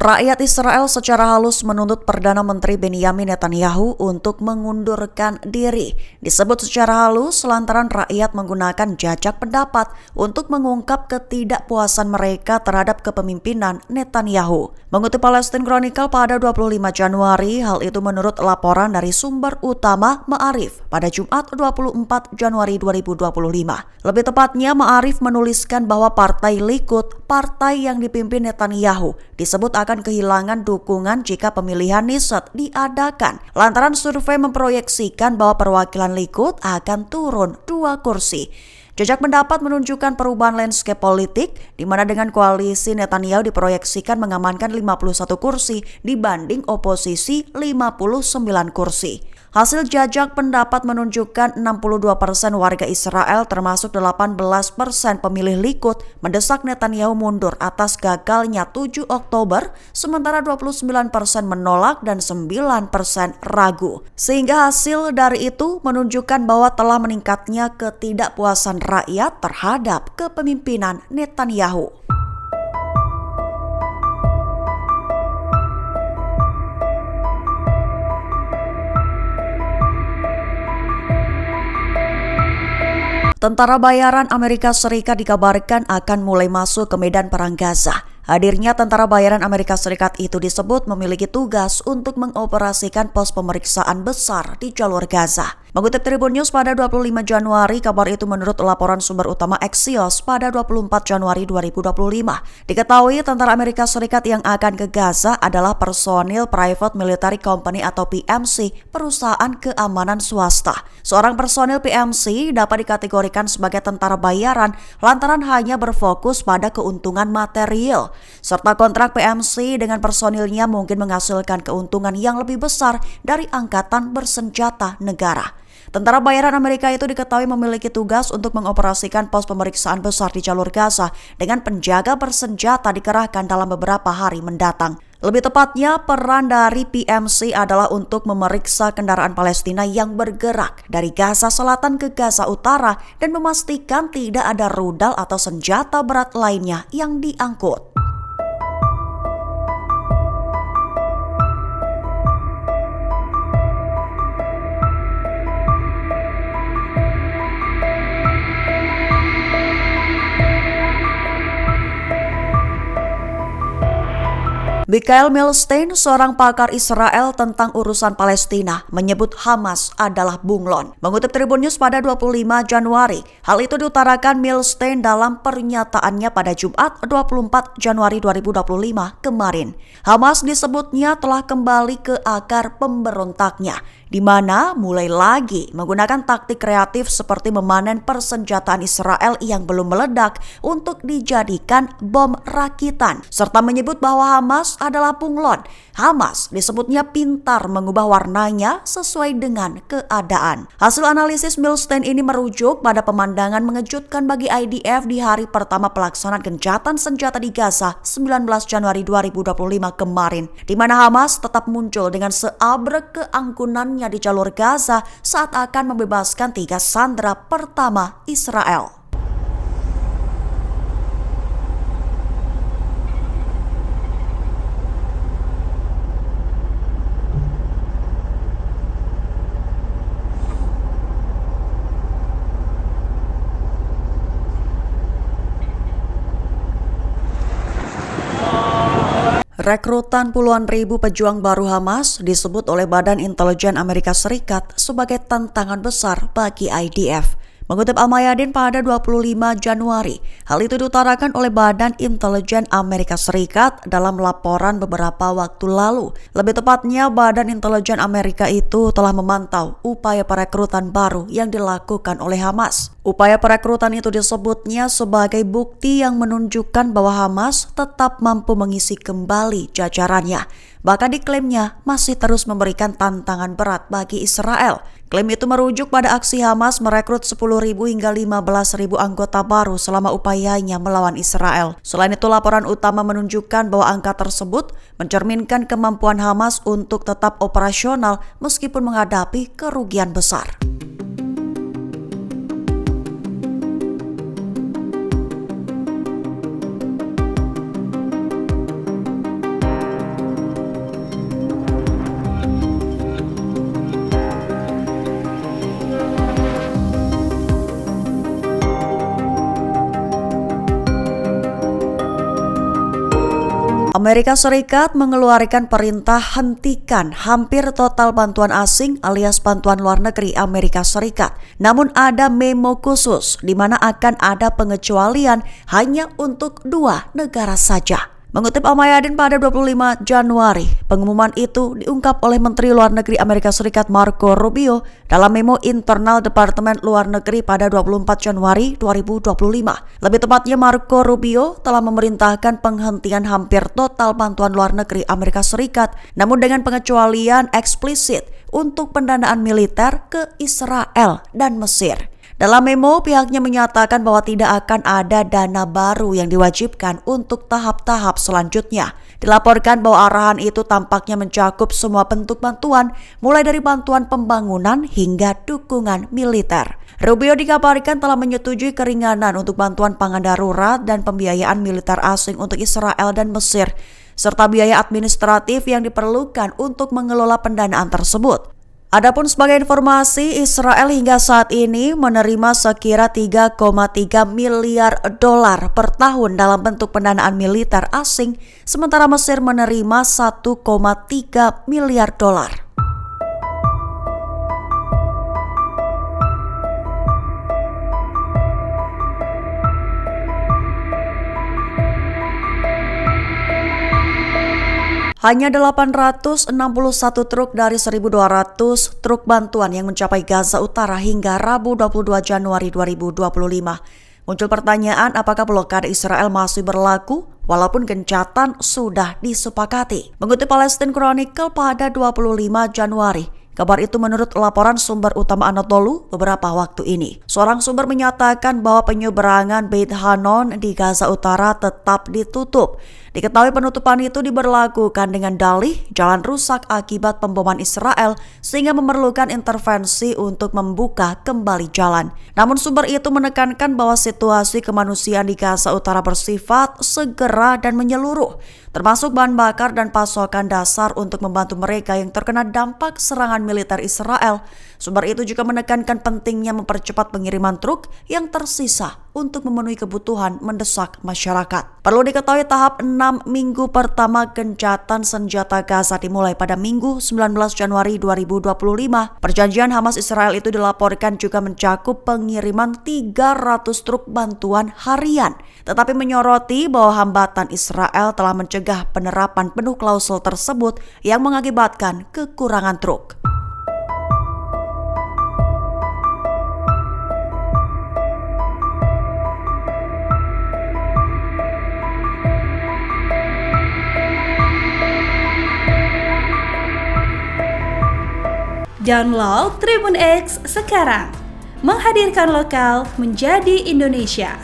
Rakyat Israel secara halus menuntut Perdana Menteri Benyamin Netanyahu untuk mengundurkan diri. Disebut secara halus lantaran rakyat menggunakan jajak pendapat untuk mengungkap ketidakpuasan mereka terhadap kepemimpinan Netanyahu. Mengutip Palestine Chronicle pada 25 Januari, hal itu menurut laporan dari sumber utama Ma'arif pada Jumat 24 Januari 2025. Lebih tepatnya, Ma'arif menuliskan bahwa Partai Likud, partai yang dipimpin Netanyahu, disebut akan kehilangan dukungan jika pemilihan Knesset diadakan. Lantaran survei memproyeksikan bahwa perwakilan Likud akan turun 2 kursi. Jajak pendapat menunjukkan perubahan landscape politik, di mana dengan koalisi Netanyahu diproyeksikan mengamankan 51 kursi dibanding oposisi 59 kursi. Hasil jajak pendapat menunjukkan 62% warga Israel termasuk 18% pemilih Likud mendesak Netanyahu mundur atas gagalnya 7 Oktober, sementara 29% menolak dan 9% ragu. Sehingga hasil dari itu menunjukkan bahwa telah meningkatnya ketidakpuasan rakyat terhadap kepemimpinan Netanyahu. Tentara bayaran Amerika Serikat dikabarkan akan mulai masuk ke medan perang Gaza. Hadirnya tentara bayaran Amerika Serikat itu disebut memiliki tugas untuk mengoperasikan pos pemeriksaan besar di jalur Gaza. Mengutip Tribun News pada 25 Januari, kabar itu menurut laporan sumber utama Axios pada 24 Januari 2025. Diketahui tentara Amerika Serikat yang akan ke Gaza adalah personil Private Military Company atau PMC, perusahaan keamanan swasta. Seorang personil PMC dapat dikategorikan sebagai tentara bayaran lantaran hanya berfokus pada keuntungan material, serta kontrak PMC dengan personilnya mungkin menghasilkan keuntungan yang lebih besar dari angkatan bersenjata negara. Tentara bayaran Amerika itu diketahui memiliki tugas untuk mengoperasikan pos pemeriksaan besar di jalur Gaza dengan penjaga bersenjata dikerahkan dalam beberapa hari mendatang. Lebih tepatnya, peran dari PMC adalah untuk memeriksa kendaraan Palestina yang bergerak dari Gaza Selatan ke Gaza Utara dan memastikan tidak ada rudal atau senjata berat lainnya yang diangkut. Michael Milstein, seorang pakar Israel tentang urusan Palestina, menyebut Hamas adalah bunglon. Mengutip Tribun News pada 25 Januari, hal itu diutarakan Milstein dalam pernyataannya pada Jumat 24 Januari 2025 kemarin. Hamas disebutnya telah kembali ke akar pemberontaknya, di mana mulai lagi menggunakan taktik kreatif seperti memanen persenjataan Israel yang belum meledak untuk dijadikan bom rakitan, serta menyebut bahwa Hamas adalah bunglon. Hamas disebutnya pintar mengubah warnanya sesuai dengan keadaan. Hasil analisis Milstein ini merujuk pada pemandangan mengejutkan bagi IDF di hari pertama pelaksanaan gencatan senjata di Gaza 19 Januari 2025 kemarin, di mana Hamas tetap muncul dengan seabrek keangkunannya di jalur Gaza saat akan membebaskan 3 sandera pertama Israel. Rekrutan puluhan ribu pejuang baru Hamas disebut oleh Badan Intelijen Amerika Serikat sebagai tantangan besar bagi IDF. Mengutip Al-Mayadin pada 25 Januari, hal itu diutarakan oleh Badan Intelijen Amerika Serikat dalam laporan beberapa waktu lalu. Lebih tepatnya, Badan Intelijen Amerika itu telah memantau upaya perekrutan baru yang dilakukan oleh Hamas. Upaya perekrutan itu disebutnya sebagai bukti yang menunjukkan bahwa Hamas tetap mampu mengisi kembali jajarannya. Bahkan diklaimnya masih terus memberikan tantangan berat bagi Israel. Klaim itu merujuk pada aksi Hamas merekrut 10.000 hingga 15.000 anggota baru selama upayanya melawan Israel. Selain itu, laporan utama menunjukkan bahwa angka tersebut mencerminkan kemampuan Hamas untuk tetap operasional meskipun menghadapi kerugian besar. Amerika Serikat mengeluarkan perintah hentikan hampir total bantuan asing alias bantuan luar negeri Amerika Serikat. Namun ada memo khusus di mana akan ada pengecualian hanya untuk 2 negara saja. Mengutip Al Mayadin pada 25 Januari, pengumuman itu diungkap oleh Menteri Luar Negeri Amerika Serikat Marco Rubio dalam memo internal Departemen Luar Negeri pada 24 Januari 2025. Lebih tepatnya, Marco Rubio telah memerintahkan penghentian hampir total bantuan luar negeri Amerika Serikat, namun dengan pengecualian eksplisit untuk pendanaan militer ke Israel dan Mesir. Dalam memo, pihaknya menyatakan bahwa tidak akan ada dana baru yang diwajibkan untuk tahap-tahap selanjutnya. Dilaporkan bahwa arahan itu tampaknya mencakup semua bentuk bantuan, mulai dari bantuan pembangunan hingga dukungan militer. Rubio dikabarkan telah menyetujui keringanan untuk bantuan pangan darurat dan pembiayaan militer asing untuk Israel dan Mesir, serta biaya administratif yang diperlukan untuk mengelola pendanaan tersebut. Adapun sebagai informasi, Israel hingga saat ini menerima sekira 3,3 miliar dolar per tahun dalam bentuk pendanaan militer asing, sementara Mesir menerima 1,3 miliar dolar. Hanya 861 truk dari 1.200 truk bantuan yang mencapai Gaza Utara hingga Rabu 22 Januari 2025. Muncul pertanyaan, apakah blokade Israel masih berlaku walaupun gencatan sudah disepakati? Mengutip Palestine Chronicle pada 25 Januari, kabar itu menurut laporan sumber utama Anadolu beberapa waktu ini. Seorang sumber menyatakan bahwa penyeberangan Beit Hanon di Gaza Utara tetap ditutup. Diketahui penutupan itu diberlakukan dengan dalih jalan rusak akibat pemboman Israel sehingga memerlukan intervensi untuk membuka kembali jalan. Namun sumber itu menekankan bahwa situasi kemanusiaan di Gaza Utara bersifat segera dan menyeluruh, termasuk bahan bakar dan pasokan dasar untuk membantu mereka yang terkena dampak serangan militer Israel. Sumber itu juga menekankan pentingnya mempercepat pengiriman truk yang tersisa untuk memenuhi kebutuhan mendesak masyarakat. Perlu diketahui tahap 6 minggu pertama gencatan senjata Gaza dimulai pada Minggu 19 Januari 2025. Perjanjian Hamas Israel itu dilaporkan juga mencakup pengiriman 300 truk bantuan harian, tetapi menyoroti bahwa hambatan Israel telah mencegah penerapan penuh klausul tersebut yang mengakibatkan kekurangan truk. Download Tribun X sekarang, menghadirkan lokal menjadi Indonesia.